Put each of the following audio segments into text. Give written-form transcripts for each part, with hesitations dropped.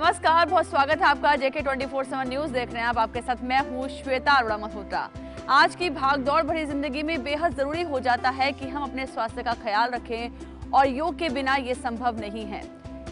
नमस्कार, बहुत स्वागत है आपका जेके 24/7 न्यूज देख रहे हैं आप। आपके साथ मैं हूँ श्वेता अरोड़ा मल्होत्रा। आज की भागदौड़ भरी जिंदगी में बेहद जरूरी हो जाता है कि हम अपने स्वास्थ्य का ख्याल रखें और योग के बिना ये संभव नहीं है।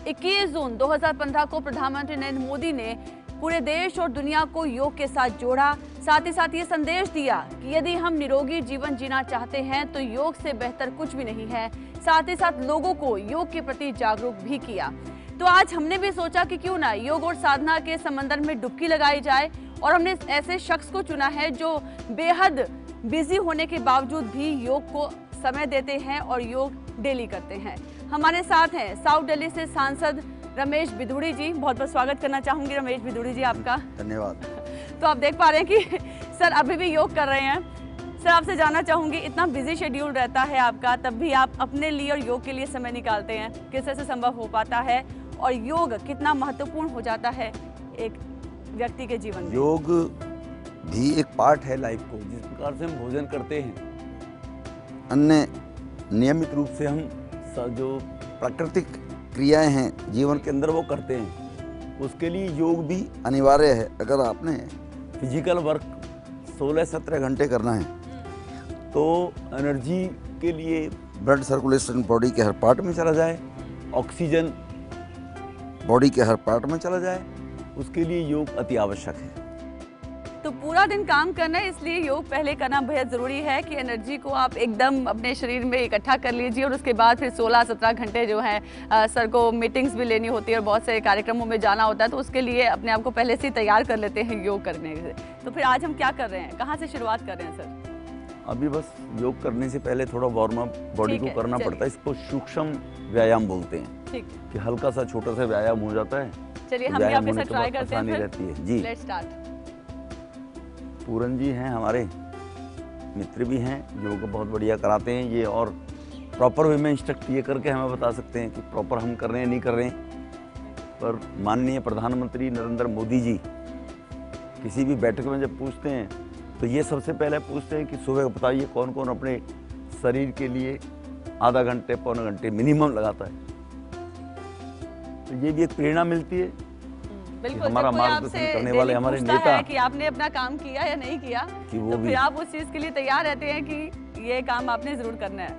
21 जून 2015 को प्रधानमंत्री नरेंद्र मोदी ने पूरे देश और दुनिया को योग के साथ जोड़ा। साथ ही साथ ये संदेश दिया कि यदि हम निरोगी जीवन जीना चाहते हैं तो योग से बेहतर कुछ भी नहीं है। साथ ही साथ लोगों को योग के प्रति जागरूक भी किया। तो आज हमने भी सोचा कि क्यों ना योग और साधना के समंदर में डुबकी लगाई जाए, और हमने ऐसे शख्स को चुना है जो बेहद बिजी होने के बावजूद भी योग को समय देते हैं और योग डेली करते हैं। हमारे साथ हैं साउथ दिल्ली से सांसद रमेश बिधूड़ी जी। बहुत बहुत स्वागत करना चाहूंगी रमेश बिधूड़ी जी आपका। धन्यवाद। तो आप देख पा रहे हैं कि सर अभी भी योग कर रहे हैं। सर आपसे जानना चाहूंगी, इतना बिजी शेड्यूल रहता है आपका, तब भी आप अपने लिए और योग के लिए समय निकालते हैं, किस तरह से संभव हो पाता है और योग कितना महत्वपूर्ण हो जाता है एक व्यक्ति के जीवन में? योग भी एक पार्ट है लाइफ को। जिस प्रकार से हम भोजन करते हैं, अन्य नियमित रूप से हम जो प्राकृतिक क्रियाएं हैं जीवन के अंदर वो करते हैं, उसके लिए योग भी अनिवार्य है। अगर आपने फिजिकल वर्क 16-17 घंटे करना है तो एनर्जी के लिए ब्लड सर्कुलेशन बॉडी के हर पार्ट में चला जाए, ऑक्सीजन बॉडी के हर पार्ट में चला जाए, उसके लिए योग अति आवश्यक है। तो पूरा दिन काम करना है, इसलिए योग पहले करना बेहद जरूरी है कि एनर्जी को आप एकदम अपने शरीर में इकट्ठा कर लीजिए, और उसके बाद फिर 16-17 घंटे जो है सर को मीटिंग्स भी लेनी होती है और बहुत से कार्यक्रमों में जाना होता है, तो उसके लिए अपने आप को पहले से ही तैयार कर लेते हैं योग करने से। तो फिर आज हम क्या कर रहे हैं, कहाँ से शुरुआत कर रहे हैं सर? अभी बस योग करने से पहले थोड़ा वार्म अप बॉडी को करना पड़ता है। इसको सूक्ष्म व्यायाम बोलते हैं। ठीक, कि हल्का सा छोटा सा व्यायाम हो जाता है। चलिए हम भी आपके साथ ट्राई करते हैं फिर। रहती है जी। Let's start. पूरन जी हैं हमारे मित्र भी हैं, योग बहुत बढ़िया कराते हैं ये, और प्रॉपर वे में इंस्ट्रक्ट ये करके हमें बता सकते हैं कि प्रॉपर हम कर रहे हैं नहीं कर रहे हैं। पर माननीय प्रधानमंत्री नरेंद्र मोदी जी किसी भी बैठक में जब पूछते हैं तो ये सबसे पहले पूछते हैं कि सुबह बताइए कौन कौन अपने शरीर के लिए आधा घंटे पौने घंटे मिनिमम लगाता है। तो ये भी एक प्रेरणा मिलती है। बिल्कुल, हमारा मार्गदर्शन करने वाले हमारे नेता है कि आपने अपना काम किया या नहीं किया, कि वो तो भी फिर आप उस चीज के लिए तैयार रहते हैं कि ये काम आपने जरूर करना है।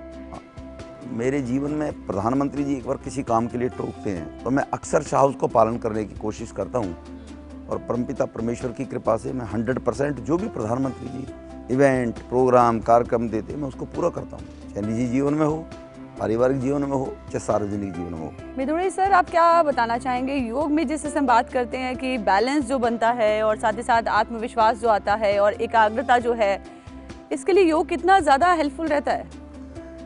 मेरे जीवन में प्रधानमंत्री जी एक बार किसी काम के लिए टोकते हैं तो मैं अक्सर शाह उसको पालन करने की कोशिश करता हूँ, और परमपिता परमेश्वर की कृपा से मैं 100% जो भी प्रधानमंत्री जी इवेंट प्रोग्राम कार्यक्रम देते मैं उसको पूरा करता हूँ, चाहे निजी जीवन में हो, पारिवारिक जीवन में हो, चाहे सार्वजनिक जीवन में हो। बिधूड़ी सर, आप क्या बताना चाहेंगे योग में जिस हम बात करते हैं कि बैलेंस जो बनता है और साथ ही साथ आत्मविश्वास जो आता है और एकाग्रता जो है, इसके लिए योग कितना ज़्यादा हेल्पफुल रहता है?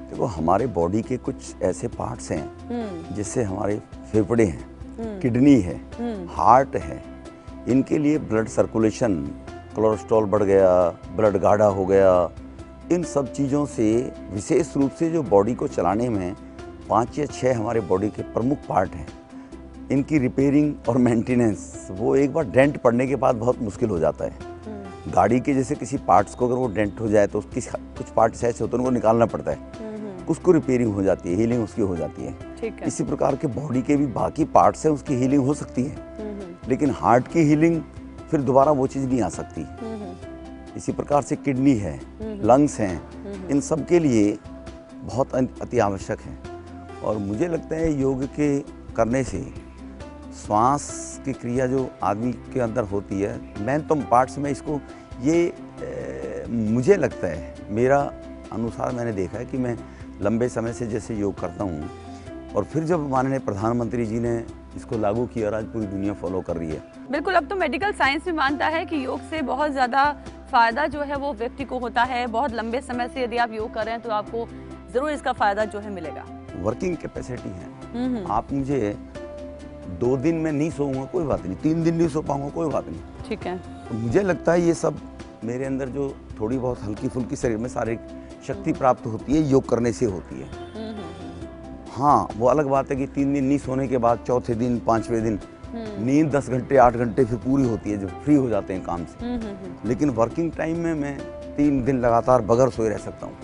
देखो, हमारे बॉडी के कुछ ऐसे पार्ट्स हैं जिससे हमारे फेफड़े हैं, किडनी है, हार्ट है, इनके लिए ब्लड सर्कुलेशन, कोलेस्ट्रॉल बढ़ गया, ब्लड गाढ़ा हो गया, इन सब चीज़ों से विशेष रूप से जो बॉडी को चलाने में 5 या 6 हमारे बॉडी के प्रमुख पार्ट हैं, इनकी रिपेयरिंग और मेंटेनेंस वो एक बार डेंट पड़ने के बाद बहुत मुश्किल हो जाता है। गाड़ी के जैसे किसी पार्ट्स को अगर वो डेंट हो जाए तो उसकी कुछ पार्ट्स ऐसे होते हैं उनको निकालना पड़ता है, उसको रिपेयरिंग हो जाती है, हीलिंग उसकी हो जाती है। इसी प्रकार के बॉडी के भी बाकी पार्ट्स हैं, उसकी हीलिंग हो सकती है, लेकिन हार्ट की हीलिंग फिर दोबारा वो चीज़ नहीं आ सकती। इसी प्रकार से किडनी है, लंग्स हैं, इन सब के लिए बहुत अति आवश्यक है। और मुझे लगता है योग के करने से श्वास की क्रिया जो आदमी के अंदर होती है, मैं तो पार्ट्स में इसको ये मुझे लगता है, मेरा अनुसार मैंने देखा है कि मैं लंबे समय से जैसे योग करता हूँ, और फिर जब माननीय प्रधानमंत्री जी ने इसको लागू किया और आज पूरी दुनिया फॉलो कर रही है। बिल्कुल, अब तो मेडिकल साइंस भी मानता है कि योग से बहुत ज़्यादा फ़ायदा जो है वो व्यक्ति को होता है। बहुत लंबे समय से यदि आप योग कर रहे हैं तो आपको ज़रूर इसका फ़ायदा जो है मिलेगा। वर्किंग कैपेसिटी है। आप मुझे 2 दिन में नहीं सोऊंगा कोई बात नहीं, 3 दिन नहीं सो पाऊंगा कोई बात नहीं, ठीक है। तो मुझे लगता है ये सब मेरे अंदर जो थोड़ी बहुत हल्की फुल्की शरीर में शारीरिक शक्ति प्राप्त होती है योग करने से होती है। हाँ, वो अलग बात है कि 3 दिन नहीं सोने के बाद चौथे दिन 5वें दिन नींद 10 घंटे 8 घंटे फिर पूरी होती है, जो फ्री हो जाते हैं काम से। लेकिन वर्किंग टाइम में मैं 3 दिन लगातार बगैर सोए रह सकता हूँ,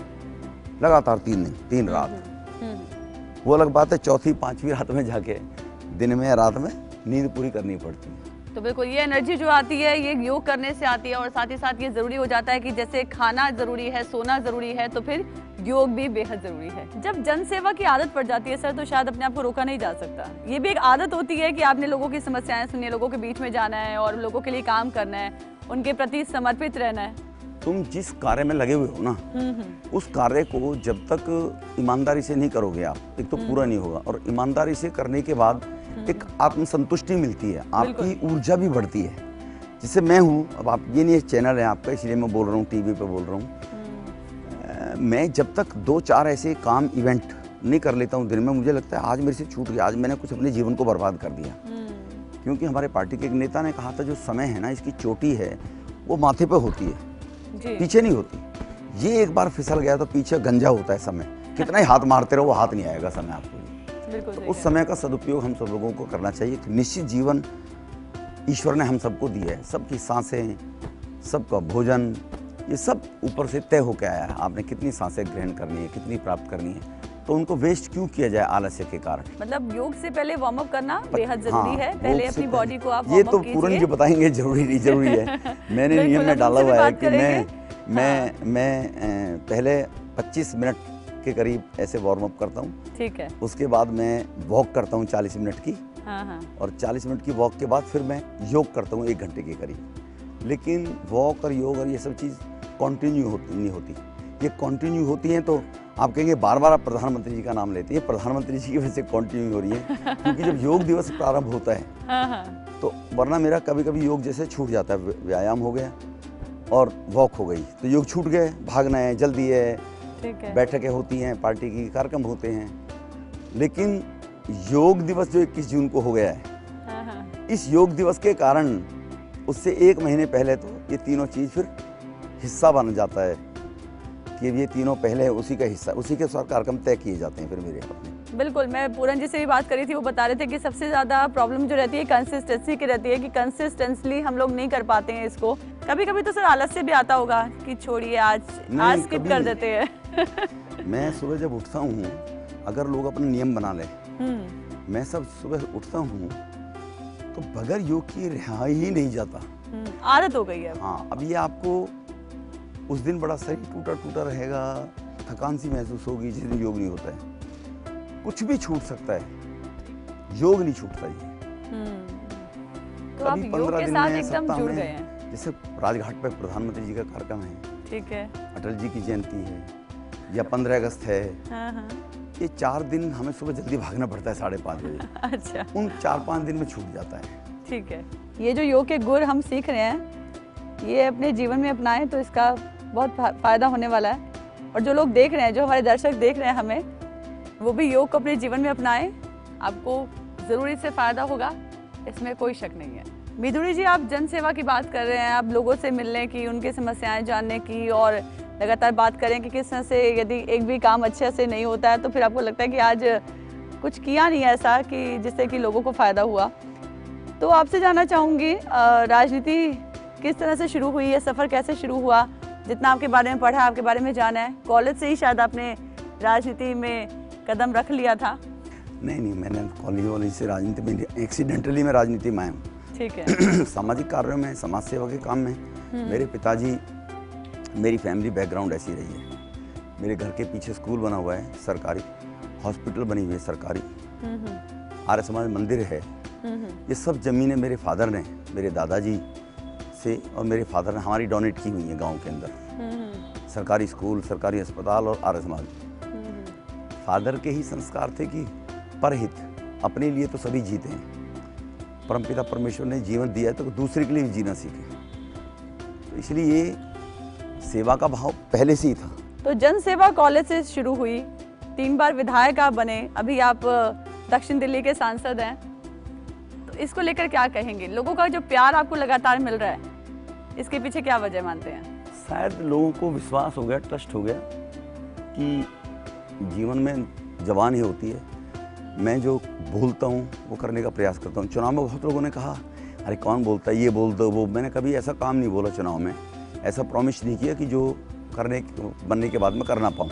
लगातार 3 दिन 3 रात। वो अलग बात है चौथी 5वीं रात में जाके दिन में या रात में नींद पूरी करनी पड़ती है। तो बिल्कुल ये एनर्जी जो आती है ये योग करने से आती है, और साथ ही साथ ये जरूरी हो जाता है कि जैसे खाना जरूरी है, सोना जरूरी है, तो फिर योग भी बेहद जरूरी है। जब जन सेवा की आदत पड़ जाती है सर, तो शायद अपने आप को रोका नहीं जा सकता। ये भी एक आदत होती है कि आपने लोगों की समस्याएं सुननी है, लोगों के बीच में जाना है और लोगों के लिए काम करना है, उनके प्रति समर्पित रहना है। तुम जिस कार्य में लगे हुए हो ना, उस कार्य को जब तक ईमानदारी से नहीं करोगे आप, एक तो पूरा नहीं होगा, और ईमानदारी से करने के बाद एक आत्मसंतुष्टि मिलती है, आपकी ऊर्जा भी बढ़ती है। जैसे मैं हूँ, अब आप ये नहीं चैनल है आपका, इसलिए मैं बोल रहा हूँ, टीवी पे बोल रहा हूँ। मैं जब तक 2-4 ऐसे काम इवेंट नहीं कर लेता हूँ दिन में, मुझे लगता है आज मेरे से छूट गया, आज मैंने कुछ अपने जीवन को बर्बाद कर दिया। क्योंकि हमारे पार्टी के एक नेता ने कहा था, जो समय है ना, इसकी चोटी है वो माथे पे होती है, पीछे नहीं होती। ये एक बार फिसल गया तो पीछे गंजा होता है समय, कितना ही हाथ मारते रहो वो हाथ नहीं आएगा समय आपको। तो उस समय का सदुपयोग हम सब लोगों को करना चाहिए। निश्चित जीवन ईश्वर ने हम सबको दिया है, सबकी सांसें, सबका भोजन, ये सब ऊपर से तय होकर आया है। आपने कितनी सांसें ग्रहण करनी है, कितनी प्राप्त करनी है, तो उनको वेस्ट क्यों किया जाए आलस्य के कारण। मतलब योग से पहले वार्म अप करना बेहद जरूरी है। पहले अपनी बॉडी को आप ये तो पूरन जी बताएंगे, जरूरी नहीं जरूरी है। मैंने नियम में डाला हुआ है कि मैं पहले 25 मिनट के करीब ऐसे वार्म अप करता हूँ। ठीक है। उसके बाद मैं वॉक करता हूँ 40 मिनट की। और 40 मिनट की वॉक के बाद फिर मैं योग करता हूँ 1 घंटे के करीब। लेकिन वॉक और योग और ये सब चीज़ कंटिन्यू नहीं होती। ये कंटिन्यू होती हैं तो आप कहेंगे बार बार आप प्रधानमंत्री जी का नाम लेते हैं। ये प्रधानमंत्री जी की वजह से कंटिन्यू हो रही है, क्योंकि जब योग दिवस प्रारंभ होता है तो, वरना मेरा कभी कभी योग जैसे छूट जाता है। व्यायाम हो गया और वॉक हो गई तो योग छूट गए, भागना है, जल्दी है, बैठकें होती हैं, पार्टी की कार्यक्रम होते हैं। लेकिन योग दिवस जो 21 जून को हो गया है, इस योग दिवस के कारण उससे 1 महीने पहले तो ये तीनों चीज़ फिर हिस्सा बन जाता है कि ये तीनों पहले उसी का हिस्सा, उसी के साथ कार्यक्रम तय किए जाते हैं फिर मेरे अपने। बिल्कुल, मैं पूरन जी से भी बात करी थी, वो बता रहे थे कि सबसे ज़्यादा प्रॉब्लम जो रहती है कंसिस्टेंसी की रहती है, कि कंसिस्टेंटली हम लोग नहीं कर पाते हैं इसको। कभी कभी तो सर आलस्य भी आता होगा कि छोड़िए आज स्किप कर देते हैं। मैं सुबह जब उठता हूँ, अगर लोग अपना नियम बना लें, मैं सब सुबह उठता हूँ तो बगैर योग की रहा ही नहीं जाता। आदत हो गई है। हाँ, अब ये आपको उस दिन बड़ा शरीर टूटा टूटा रहेगा, थकान सी महसूस होगी जिस दिन योग नहीं होता है। कुछ भी छूट सकता है, योग नहीं छूटता ये। तो आप योग के साथ एकदम जुड़ गए हैं। जैसे राजघाट पे प्रधानमंत्री जी का कार्यक्रम है, ठीक है, अटल जी की जयंती है, या 15 अगस्त है। ये 4 दिन हमें सुबह जल्दी भागना पड़ता है 5:30 बजे। अच्छा। उन 4-5 दिन में छूट जाता है। ठीक है। ये जो योग के गुर हम सीख रहे हैं, ये अपने जीवन में अपनाएं तो इसका बहुत फायदा होने वाला है। और जो लोग देख रहे हैं, जो हमारे दर्शक देख रहे हैं हमें, वो भी योग को अपने जीवन में अपनाएं, आपको जरूर इससे फायदा होगा, इसमें कोई शक नहीं है। मिधुरी जी, आप जन सेवा की बात कर रहे हैं, आप लोगों से मिलने की, उनकी समस्याएं जानने की, और लगातार बात करें कि किस तरह से यदि एक भी काम अच्छे से नहीं होता है तो फिर आपको लगता है कि आज कुछ किया नहीं ऐसा कि जिससे कि लोगों को फायदा हुआ। तो आपसे जानना चाहूँगी, राजनीति किस तरह से शुरू हुई है, सफ़र कैसे शुरू हुआ? जितना आपके बारे में पढ़ा, आपके बारे में जाना है, कॉलेज से ही शायद आपने राजनीति में कदम रख लिया था? नहीं, मैंने कॉलेज से राजनीति में, एक्सीडेंटली मैं राजनीति में आया हूँ। ठीक है। सामाजिक कार्यों में, समाज सेवा के काम में। मेरे पिताजी, मेरी फैमिली बैकग्राउंड ऐसी रही है। मेरे घर के पीछे स्कूल बना हुआ है सरकारी, हॉस्पिटल बनी हुई है सरकारी, आर्य समाज मंदिर है। ये सब ज़मीनें मेरे फादर ने, मेरे दादाजी से और मेरे फादर ने हमारी डोनेट की हुई है गांव के अंदर। सरकारी स्कूल, सरकारी अस्पताल और आर्य समाज। फादर के ही संस्कार थे कि परहित, अपने लिए तो सभी जीते हैं, परमपिता परमेश्वर ने जीवन दिया है तो दूसरे के लिए भी जीना सीखे। तो इसलिए ये सेवा का भाव पहले से ही था। तो जन सेवा कॉलेज से शुरू हुई, 3 बार विधायक आप बने, अभी आप दक्षिण दिल्ली के सांसद हैं, तो इसको लेकर क्या कहेंगे? लोगों का जो प्यार आपको लगातार मिल रहा है, इसके पीछे क्या वजह मानते हैं? शायद लोगों को विश्वास हो गया, ट्रस्ट हो गया कि जीवन में जवान ही होती है। मैं जो बोलता हूँ वो करने का प्रयास करता हूँ। चुनाव में बहुत लोगों ने कहा, अरे कौन बोलता है, ये बोल दो वो। मैंने कभी ऐसा काम नहीं बोला चुनाव में, ऐसा प्रॉमिस नहीं किया कि जो बनने के बाद में कर ना पाऊँ।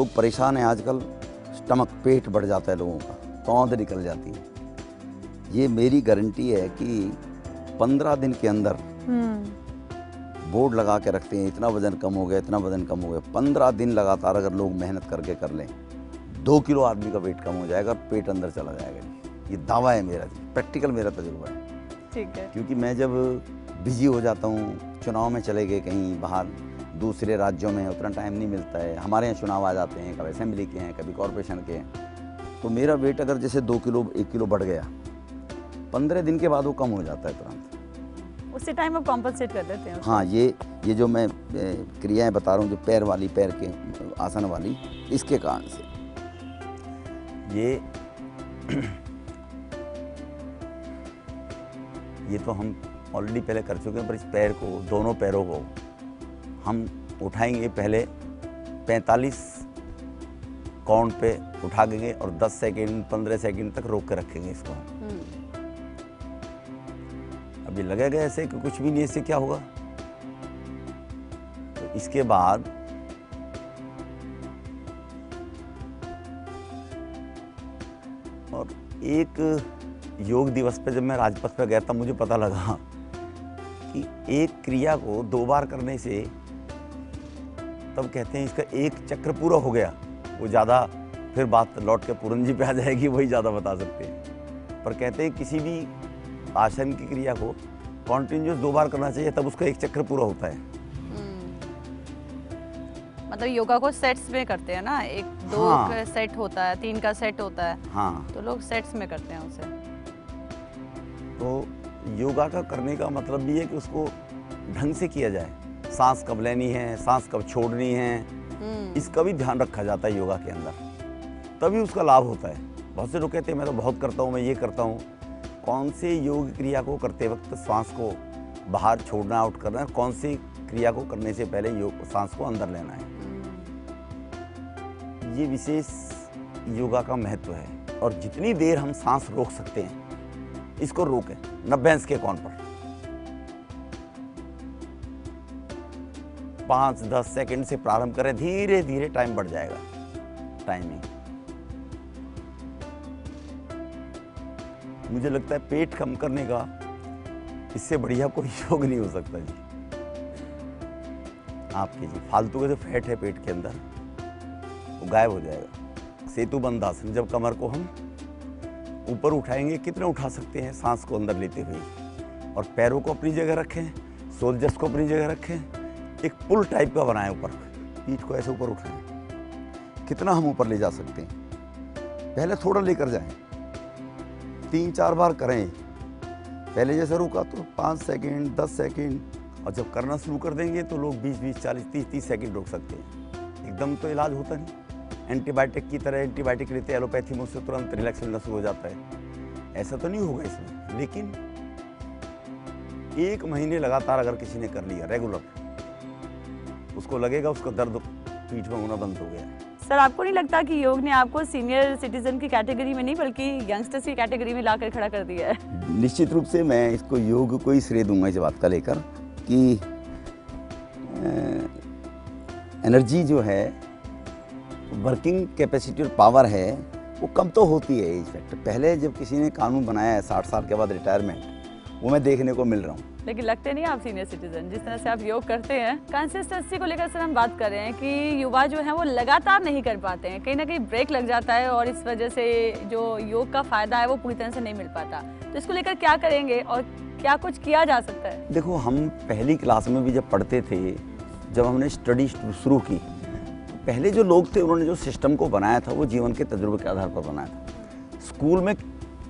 लोग परेशान हैं आजकल, स्टमक पेट बढ़ जाता है लोगों का, तौंद निकल जाती है। ये मेरी गारंटी है कि 15 दिन के अंदर बोर्ड लगा के रखते हैं, इतना वज़न कम हो गया, इतना वज़न कम हो गया। 15 दिन लगातार अगर लोग मेहनत करके कर लें, 2 किलो आदमी का वेट कम हो जाएगा और पेट अंदर चला जाएगा। ये दावा है मेरा, प्रैक्टिकल मेरा तजुर्बा है। ठीक है। क्योंकि मैं जब बिजी हो जाता हूँ, चुनाव में चले गए कहीं बाहर दूसरे राज्यों में, उतना टाइम नहीं मिलता है। हमारे यहाँ चुनाव आ जाते हैं, कभी असेंबली के हैं, कभी कॉरपोरेशन के हैं, तो मेरा वेट अगर जैसे 2 किलो 1 किलो बढ़ गया, 15 दिन के बाद वो कम हो जाता है तुरंत। उसी टाइम आप कॉम्पनसेट कर देते हैं? हाँ, ये जो मैं क्रियाएं बता रहा हूँ, जो पैर वाली, पैर के आसन वाली, इसके कारण से ये तो हम ऑलरेडी पहले कर चुके हैं, पर इस पैर को, दोनों पैरों को हम उठाएंगे। पहले 45 काउंट पे उठा देंगे और 10 सेकेंड 15 सेकेंड तक रोक के रखेंगे इसको। अभी लगेगा ऐसे कि कुछ भी नहीं, इससे क्या होगा। तो इसके बाद और एक योग दिवस पे जब मैं राजपथ पे गया, तब मुझे पता लगा कि एक क्रिया को 2 बार करने से, तब कहते हैं इसका एक चक्र पूरा हो गया, वो ज़्यादा फिर बात लौट के पूरन जी पे आ जाएगी, वही ज़्यादा बता सकते हैं। पर कहते हैं किसी भी आसन की क्रिया को कॉन्टिन्यूस 2 बार करना चाहिए, तब उसका एक चक्र पूरा होता है। मतलब योगा को सेट्स में करते हैं ना, 1-2 हाँ। का सेट होता है, 3 का सेट होता है। हाँ, तो लोग सेट्स में करते हैं उसे। तो योगा का करने का मतलब भी है कि उसको ढंग से किया जाए। सांस कब लेनी है, सांस कब छोड़नी है, इसका भी ध्यान रखा जाता है योगा के अंदर, तभी उसका लाभ होता है। बहुत से लोग कहते हैं मैं तो बहुत करता हूँ, मैं ये करता हूँ। कौन से योग क्रिया को करते वक्त सांस को बाहर छोड़ना, आउट करना है, कौन सी क्रिया को करने से पहले योग सांस को अंदर लेना है, ये विशेष योगा का महत्व है। और जितनी देर हम सांस रोक सकते हैं, इसको रोकें 90 के काउंट पर। 5-10 सेकंड से प्रारंभ करें, धीरे धीरे टाइम बढ़ जाएगा। टाइमिंग मुझे लगता है पेट कम करने का इससे बढ़िया कोई योग नहीं हो सकता जी। आपके जी फालतू का जो फैट है पेट के अंदर, वो गायब हो जाएगा। सेतु बंद आसन, जब कमर को हम ऊपर उठाएंगे, कितने उठा सकते हैं सांस को अंदर लेते हुए, और पैरों को अपनी जगह रखें, शोल्डर्स को अपनी जगह रखें, एक पुल टाइप का बनाएं, ऊपर पीठ को ऐसे ऊपर उठाएं। कितना हम ऊपर ले जा सकते हैं, पहले थोड़ा लेकर जाएं, 3-4 बार करें। पहले जैसे रुका तो 5 सेकेंड 10 सेकेंड, और जब करना शुरू कर देंगे तो लोग 20-20 40-30 सेकेंड रोक सकते हैं। एकदम तो इलाज होता नहीं, एंटीबायोटिक की तरह एंटीबायोटिक लेते हैं एलोपैथी में, उससे तुरंत रिलैक्स मिलना शुरू हो जाता है। ऐसा तो नहीं होगा इसमें, लेकिन 1 महीने लगातार अगर किसी ने कर लिया रेगुलर, उसको लगेगा उसका दर्द पीठ में होना बंद हो गया। सर, आपको नहीं लगता कि योग ने आपको सीनियर सिटीजन की कैटेगरी में नहीं बल्कि यंगस्टर्स की कैटेगरी में लाकर खड़ा कर दिया है? निश्चित रूप से मैं इसको योग को ही श्रेय दूंगा इस बात का लेकर कि एनर्जी जो है, वर्किंग कैपेसिटी और पावर है, वो कम तो होती है। एज फैक्टर पहले जब किसी ने कानून बनाया है 60 साल के बाद रिटायरमेंट, वो मैं देखने को मिल रहा हूँ। लेकिन लगते नहीं आप सीनियर सिटीजन, जिस तरह से आप योग करते हैं। कंसिस्टेंसी को लेकर सर हम बात कर रहे हैं कि युवा जो है वो लगातार नहीं कर पाते हैं, कहीं ना कहीं ब्रेक लग जाता है, और इस वजह से जो योग का फायदा है वो पूरी तरह से नहीं मिल पाता। तो इसको लेकर क्या करेंगे और क्या कुछ किया जा सकता है? देखो, हम पहली क्लास में भी जब पढ़ते थे, जब हमने स्टडी शुरू की, पहले जो लोग थे उन्होंने जो सिस्टम को बनाया था वो जीवन के तजुर्बे के आधार पर बनाया था। स्कूल में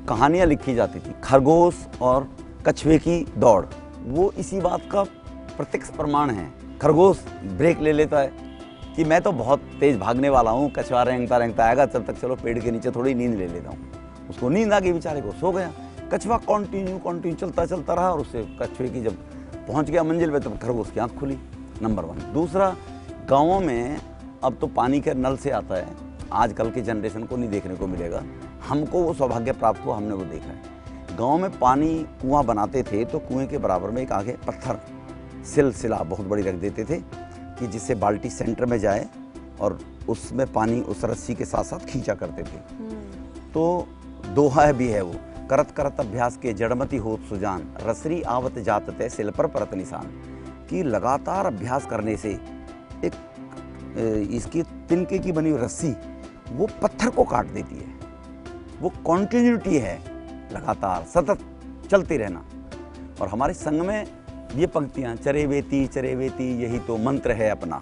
कहानियाँ लिखी जाती थी, खरगोश और कछुए की दौड़, वो इसी बात का प्रत्यक्ष प्रमाण है। खरगोश ब्रेक ले लेता है कि मैं तो बहुत तेज भागने वाला हूँ, कछुआ रेंगता रेंगता आएगा, तब तक चलो पेड़ के नीचे थोड़ी नींद ले लेता हूँ। उसको नींद आ गई, बेचारे को, सो गया। कछुआ कंटिन्यू चलता रहा, और उससे कछुए की जब पहुँच गया मंजिल पे, तब खरगोश की आँख खुली। नंबर 1। दूसरा, गाँवों में अब तो पानी के नल से आता है, आजकल की जनरेशन को नहीं देखने को मिलेगा, हमको वो सौभाग्य प्राप्त हुआ, हमने वो देखा है। गांव में पानी कुआं बनाते थे तो कुएं के बराबर में एक आगे पत्थर सिलसिला बहुत बड़ी रख देते थे कि जिससे बाल्टी सेंटर में जाए और उसमें पानी उस रस्सी के साथ साथ खींचा करते थे। तो दोहा भी है वो, करत करत अभ्यास के जड़मति होत सुजान, रसरी आवत जात तय सिल पर परत निशान। कि लगातार अभ्यास करने से एक इसकी तिनके की बनी हुई रस्सी वो पत्थर को काट देती है। वो कॉन्टिन्यूटी है, लगातार सतत चलते रहना। और हमारे संग में ये पंक्तियाँ, चरे वेती यही तो मंत्र है अपना।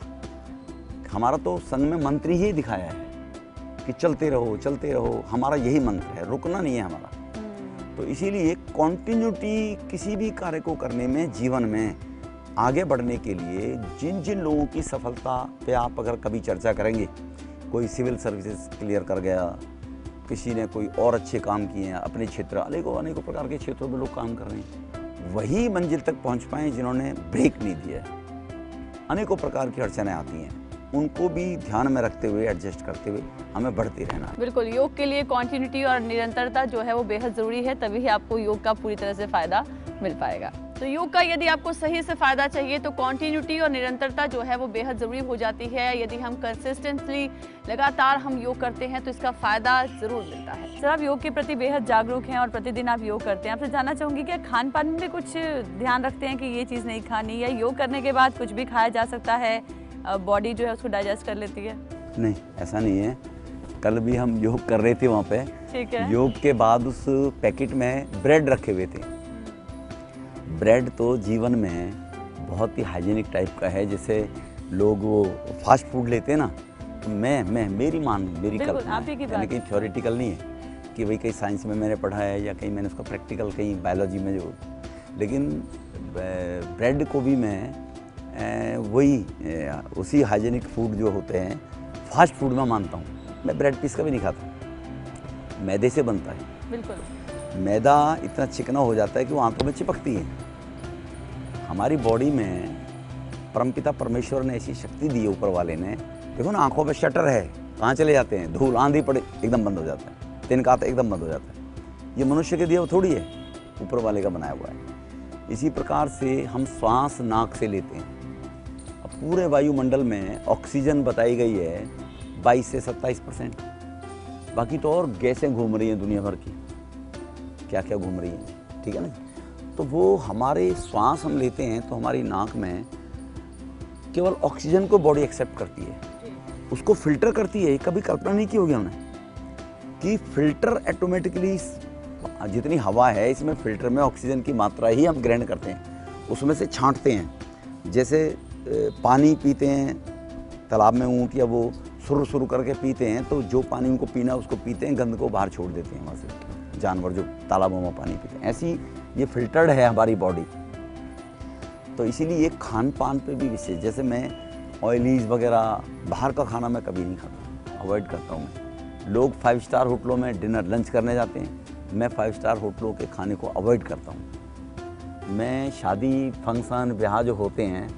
हमारा तो संग में मंत्र ही दिखाया है कि चलते रहो, हमारा यही मंत्र है, रुकना नहीं है हमारा। तो इसीलिए कॉन्टिन्यूटी किसी भी कार्य को करने में, जीवन में आगे बढ़ने के लिए जिन जिन लोगों की सफलता पे आप अगर कभी चर्चा करेंगे, कोई सिविल सर्विसेज क्लियर कर गया, किसी ने कोई और अच्छे काम किए हैं अपने क्षेत्र, अनेकों प्रकार के क्षेत्रों में लोग काम कर रहे हैं, वही मंजिल तक पहुंच पाए जिन्होंने ब्रेक नहीं दिया है। अनेकों प्रकार की अड़चनें आती हैं, उनको भी ध्यान में रखते हुए, एडजस्ट करते हुए हमें बढ़ते रहना है। बिल्कुल, योग के लिए कॉन्टिन्यूटी और निरंतरता जो है वो बेहद ज़रूरी है, तभी ही आपको योग का पूरी तरह से फ़ायदा मिल पाएगा। तो योग का यदि आपको सही से फ़ायदा चाहिए तो कॉन्टिन्यूटी और निरंतरता जो है वो बेहद ज़रूरी हो जाती है। यदि हम कंसिस्टेंटली लगातार हम योग करते हैं तो इसका फ़ायदा ज़रूर मिलता है। सर, आप योग के प्रति बेहद जागरूक हैं और प्रतिदिन आप योग करते हैं। आपसे जानना चाहूँगी कि खान पान में भी कुछ ध्यान रखते हैं कि ये चीज़ नहीं खानी, या योग करने के बाद कुछ भी खाया जा सकता है, बॉडी जो है उसको डाइजेस्ट कर लेती है? नहीं, ऐसा नहीं है। कल भी हम योग कर रहे थे वहाँ पे, ठीक है। योग के बाद उस पैकेट में ब्रेड रखे हुए थे। ब्रेड तो जीवन में बहुत ही हाइजीनिक टाइप का है, जैसे लोग वो फास्ट फूड लेते हैं ना, तो मेरी कल्पना है, यानी कहीं थ्योरेटिकल नहीं है कि भाई कहीं साइंस में मैंने पढ़ा है या कहीं मैंने उसका प्रैक्टिकल कहीं बायोलॉजी में जो, लेकिन ब्रेड को भी मैं वही उसी हाइजीनिक फूड जो होते हैं फास्ट फूड में मानता हूँ। मैं ब्रेड पीस कभी नहीं खाता, मैदे से बनता है। बिल्कुल। मैदा इतना चिकना हो जाता है कि वो आंतों में चिपकती है। हमारी बॉडी में परमपिता परमेश्वर ने ऐसी शक्ति दी है ऊपर वाले ने, देखो ना आंखों पे शटर है, कहाँ चले जाते हैं, धूल आंधी पड़े एकदम बंद हो जाता है, तिनका एकदम बंद हो जाता है। ये मनुष्य के दिया वो थोड़ी है, ऊपर वाले का बनाया हुआ है। इसी प्रकार से हम श्वास नाक से लेते हैं। अब पूरे वायुमंडल में ऑक्सीजन बताई गई है 22 से 27%, बाकी तो और गैसें घूम रही हैं दुनिया भर की, क्या क्या घूम रही हैं, ठीक है ना। तो वो हमारे श्वास हम लेते हैं तो हमारी नाक में केवल ऑक्सीजन को बॉडी एक्सेप्ट करती है, उसको फिल्टर करती है। कभी कल्पना नहीं की होगी हमने कि फिल्टर ऑटोमेटिकली, जितनी हवा है इसमें फिल्टर में ऑक्सीजन की मात्रा ही हम ग्रहण करते हैं, उसमें से छांटते हैं। जैसे पानी पीते हैं तालाब में ऊँट, या वो सुर करके पीते हैं, तो जो पानी उनको पीना उसको पीते हैं, गंद को बाहर छोड़ देते हैं वहाँ से जानवर जो तालाबों में पानी पीते हैं। ऐसी ये फिल्टर्ड है हमारी बॉडी। तो इसीलिए ये खान पान पे भी विशेष, जैसे मैं ऑयलीज वगैरह बाहर का खाना मैं कभी नहीं खाता, अवॉइड करता हूँ मैं। लोग 5 स्टार होटलों में डिनर लंच करने जाते हैं, मैं 5 स्टार होटलों के खाने को अवॉइड करता हूँ। मैं शादी फंक्शन ब्याह जो होते हैं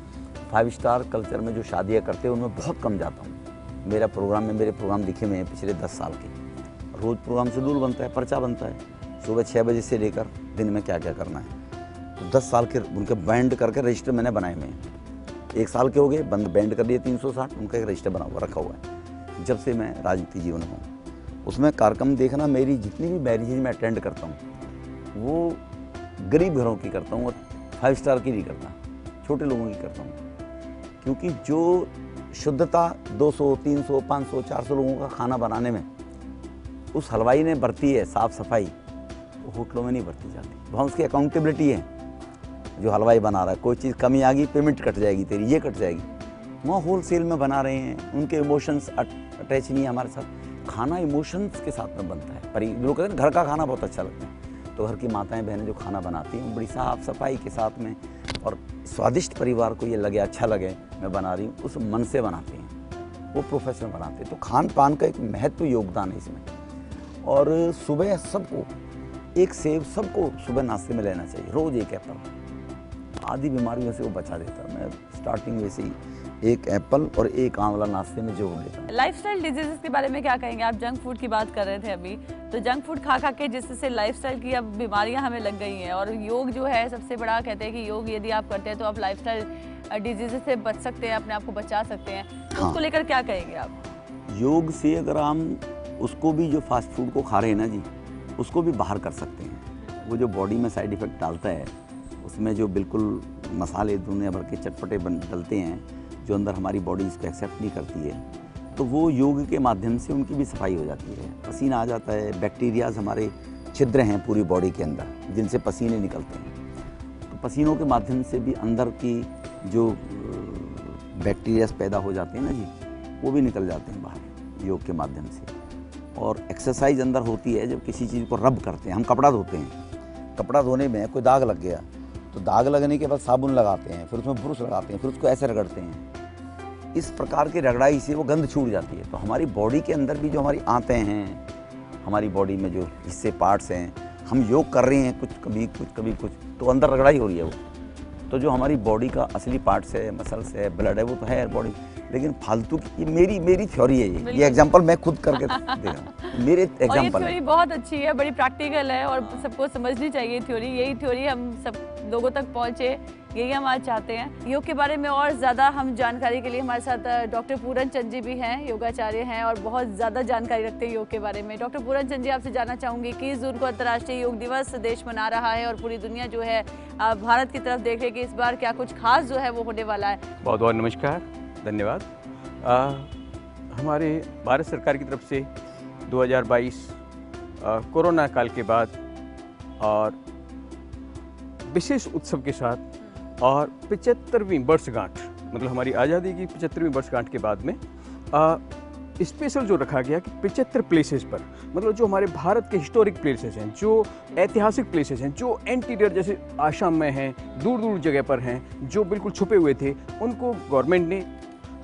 5 स्टार कल्चर में जो शादियाँ करते हैं उनमें बहुत कम जाता हूँ। मेरे प्रोग्राम लिखे हुए हैं पिछले 10 साल के, रोज़ प्रोग्राम शेड्यूल बनता है, पर्चा बनता है, सुबह 6 बजे से लेकर दिन में क्या क्या करना है। तो 10 साल के उनके बैंड करके रजिस्टर मैंने बनाए हुए हैं। 1 साल के हो गए, बंद बैंड कर दिए 360, उनका एक रजिस्टर बना हुआ रखा हुआ है। जब से मैं राजनीति जीवन में हूँ, उसमें कार्यक्रम देखना, मेरी जितनी भी मैरिजेज मैं अटेंड करता हूँ वो गरीब घरों की करता हूँ और 5 स्टार की नहीं करता, छोटे लोगों की करता हूँ। क्योंकि जो शुद्धता 200, 300, 500, 400 लोगों का खाना बनाने में उस हलवाई ने बरती है, साफ़ सफाई, वो होटलों में नहीं बरती जाती। वहाँ उसकी अकाउंटेबिलिटी है, जो हलवाई बना रहा है, कोई चीज़ कमी आ गई पेमेंट कट जाएगी तेरी, ये कट जाएगी। वहाँ होल सेल में बना रहे हैं, उनके इमोशंस अटैच नहीं है हमारे साथ। खाना इमोशंस के साथ में बनता है। पर लोग कहते हैं घर का खाना बहुत अच्छा लगता है, तो घर की माताएं बहनें जो खाना बनाती हैं बड़ी साफ़ सफाई के साथ में, और स्वादिष्ट परिवार को ये लगे, अच्छा लगे मैं बना रही हूँ, उस मन से बनाते हैं, वो प्रोफेशनल बनाते हैं। तो खान पान का एक महत्व योगदान है इसमें। और सुबह सबको एक सेब सबको सुबह नाश्ते में लेना चाहिए, रोज़ एक एप्पल। आधी बीमारियों से वो बचा देता है। मैं स्टार्टिंग में से ही एक एप्पल और एक आंवला नाश्ते में जरूर लेता हूँ। लाइफस्टाइल डिजीजेस के बारे में क्या कहेंगे आप? जंक फूड की बात कर रहे थे अभी, तो जंक फूड खा खा के जिससे लाइफस्टाइल की अब बीमारियां हमें लग गई हैं, और योग जो है सबसे बड़ा, कहते हैं कि योग यदि आप करते हैं तो आप लाइफस्टाइल डिजीज़ से बच सकते हैं, अपने आप को बचा सकते हैं। तो हाँ। उसको लेकर क्या कहेंगे आप? योग से अगर हम उसको भी, जो फास्ट फूड को खा रहे हैं ना जी, उसको भी बाहर कर सकते हैं। वो जो बॉडी में साइड इफ़ेक्ट डालता है, उसमें जो बिल्कुल मसाले दुनिया भर के चटपटे डलते हैं, जो अंदर हमारी बॉडी इसको एक्सेप्ट नहीं करती है, तो वो योग के माध्यम से उनकी भी सफाई हो जाती है। पसीना आ जाता है, बैक्टीरियाज हमारे छिद्र हैं पूरी बॉडी के अंदर जिनसे पसीने निकलते हैं, तो पसीनों के माध्यम से भी अंदर की जो बैक्टीरियाज पैदा हो जाते हैं ना जी, वो भी निकल जाते हैं बाहर योग के माध्यम से। और एक्सरसाइज अंदर होती है जब किसी चीज़ को रब करते हैं। हम कपड़ा धोते हैं, कपड़ा धोने में कोई दाग लग गया तो दाग लगने के बाद साबुन लगाते हैं, फिर उसमें ब्रश लगाते हैं, फिर उसको ऐसे रगड़ते हैं। इस प्रकार की रगड़ाई से वो गंध छूट जाती है। तो हमारी बॉडी के अंदर भी जो हमारी आंतें हैं, हमारी बॉडी में जो हिस्से पार्ट्स हैं, हम योग कर रहे हैं कुछ कभी कुछ, तो अंदर रगड़ाई हो रही है वो। तो जो हमारी बॉडी का असली पार्ट्स है, मसल्स है, ब्लड है, वो तो है बॉडी, लेकिन फालतू की, ये मेरी थ्योरी है। ये एग्जांपल मैं खुद करके दे रहा हूँ, मेरे और ये एग्जांपल थ्योरी है। बहुत अच्छी है, बड़ी प्रैक्टिकल है और सबको समझनी चाहिए थ्योरी। यही थ्योरी हम सब लोगों तक पहुँचे, यही हम आज चाहते हैं। योग के बारे में और ज़्यादा हम जानकारी के लिए हमारे साथ डॉक्टर पूरन चंद जी भी हैं, योगाचार्य हैं और बहुत ज़्यादा जानकारी रखते हैं योग के बारे में। डॉक्टर पूरन चंद जी, आपसे जानना चाहूँगी कि 21 जून को अंतर्राष्ट्रीय योग दिवस देश मना रहा है और पूरी दुनिया जो है भारत की तरफ देख रही है कि इस बार क्या कुछ खास जो है वो होने वाला है। बहुत बहुत नमस्कार, धन्यवाद। हमारे भारत सरकार की तरफ से 2022 कोरोना काल के बाद और विशेष उत्सव के साथ और 75वीं वर्षगांठ, मतलब हमारी आज़ादी की 75वीं वर्षगांठ के बाद में स्पेशल जो रखा गया कि 75 प्लेसेस पर, मतलब जो हमारे भारत के हिस्टोरिक प्लेसेस हैं, जो ऐतिहासिक प्लेसेस हैं, जो एंटीरियर जैसे आसाम में हैं, दूर दूर जगह पर हैं, जो बिल्कुल छुपे हुए थे, उनको गवर्नमेंट ने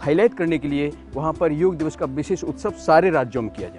हाईलाइट करने के लिए वहाँ पर योग दिवस का विशेष उत्सव सारे राज्यों में किया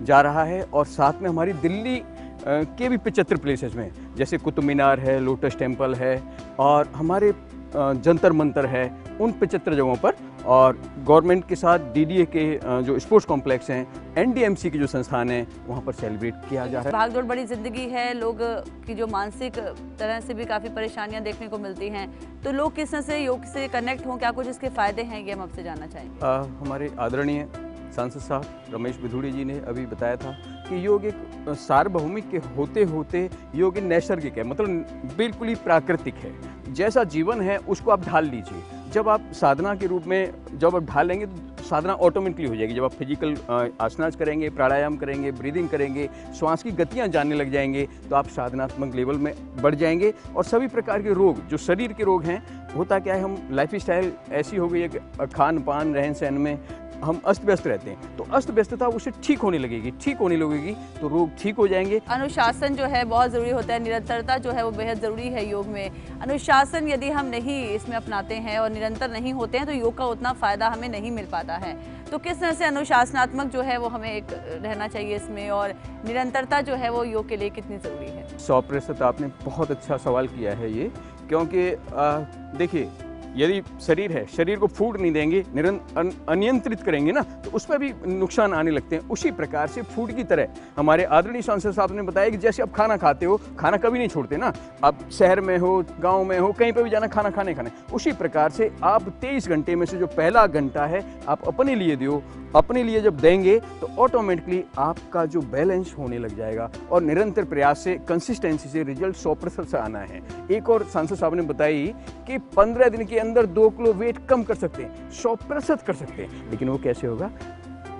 जा रहा है। और साथ में हमारी दिल्ली के भी 75 प्लेसेस में, जैसे कुतुब मीनार है, लोटस टेम्पल है और हमारे जंतर मंतर है, उन 75 जगहों पर, और गवर्नमेंट के साथ डीडीए के जो स्पोर्ट्स कॉम्प्लेक्स हैं, एनडीएमसी के जो संस्थान हैं, वहाँ पर सेलिब्रेट किया जा रहा है। भागदौड़ बड़ी जिंदगी है, लोग की जो मानसिक तरह से भी काफ़ी परेशानियाँ देखने को मिलती हैं, तो लोग किस तरह से योग से कनेक्ट हों, क्या कुछ इसके फ़ायदे हैं, ये हम आपसे जानना चाहेंगे। हमारे आदरणीय सांसद साहब रमेश बिधूड़ी जी ने अभी बताया था कि योग एक सार्वभौमिक के होते होते योग नैसर्गिक है, मतलब बिल्कुल ही प्राकृतिक है। जैसा जीवन है उसको आप ढाल लीजिए। जब आप साधना के रूप में जब आप ढाल लेंगे तो साधना ऑटोमेटिकली हो जाएगी। जब आप फिजिकल आसनास करेंगे, प्राणायाम करेंगे, ब्रीदिंग करेंगे, श्वास की गतियाँ जानने लग जाएंगे, तो आप साधनात्मक लेवल में बढ़ जाएंगे। और सभी प्रकार के रोग, जो शरीर के रोग हैं, होता क्या है, हम लाइफ स्टाइल ऐसी हो गई है कि खान पान रहन सहन में हम अस्त व्यस्त रहते हैं, तो अस्त व्यस्तता उससे ठीक होने लगेगी तो रोग ठीक हो जाएंगे। अनुशासन जो है बहुत ज़रूरी होता है, निरंतरता जो है वो बेहद ज़रूरी है योग में। अनुशासन यदि हम नहीं इसमें अपनाते हैं और निरंतर नहीं होते हैं तो योग का उतना फ़ायदा हमें नहीं मिल पाता है। तो किस तरह से अनुशासनात्मक जो है वो हमें एक रहना चाहिए इसमें, और निरंतरता जो है वो योग के लिए कितनी ज़रूरी है? 100% आपने बहुत अच्छा सवाल किया है ये, क्योंकि देखिए, यदि शरीर है, शरीर को फूड नहीं देंगे, अनियंत्रित करेंगे ना, तो उस पर भी नुकसान आने लगते हैं। उसी प्रकार से फूड की तरह हमारे आदरणीय सांसद साहब ने बताया कि जैसे आप खाना खाते हो, खाना कभी नहीं छोड़ते ना, आप शहर में हो, गांव में हो, कहीं पर भी जाना, खाना खाने उसी प्रकार से आप 23 घंटे में से जो पहला घंटा है आप अपने लिए दो। अपने लिए जब देंगे तो ऑटोमेटिकली आपका जो बैलेंस होने लग जाएगा, और निरंतर प्रयास से, कंसिस्टेंसी से रिजल्ट 100% से आना है। एक और सांसद साहब ने बताई कि 15 दिन के अंदर 2 किलो वेट कम कर सकते हैं, 100% कर सकते हैं, लेकिन वो कैसे होगा?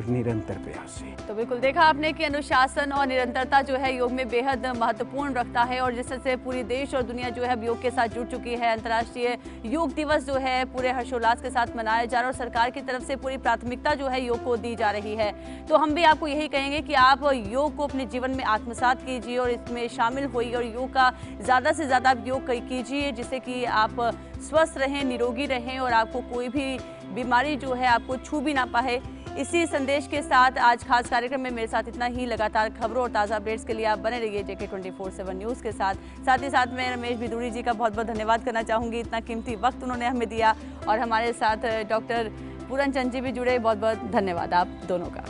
निरंतर प्रयास से। तो बिल्कुल देखा आपने कि अनुशासन और निरंतरता जो है योग में बेहद महत्वपूर्ण रखता है, और जिससे पूरी देश और दुनिया जो है अब योग के साथ जुड़ चुकी है। अंतर्राष्ट्रीय योग दिवस जो है पूरे हर्षोल्लास के साथ मनाया जा रहा है और सरकार की तरफ से पूरी प्राथमिकता जो है योग को दी जा रही है। तो हम भी आपको यही कहेंगे कि आप योग को अपने जीवन में आत्मसात कीजिए और इसमें शामिल होइए, और योग का ज़्यादा से ज़्यादा आप योग कीजिए, जिससे कि आप स्वस्थ रहें, निरोगी रहें और आपको कोई भी बीमारी जो है आपको छू भी ना पाए। इसी संदेश के साथ आज खास कार्यक्रम में मेरे साथ इतना ही। लगातार खबरों और ताज़ा अपडेट्स के लिए आप बने रहिए JK 24/7 न्यूज़ के साथ ही साथ मैं रमेश बिधूड़ी जी का बहुत बहुत धन्यवाद करना चाहूँगी। इतना कीमती वक्त उन्होंने हमें दिया, और हमारे साथ डॉक्टर पूरन चंद जी भी जुड़े। बहुत बहुत धन्यवाद आप दोनों का।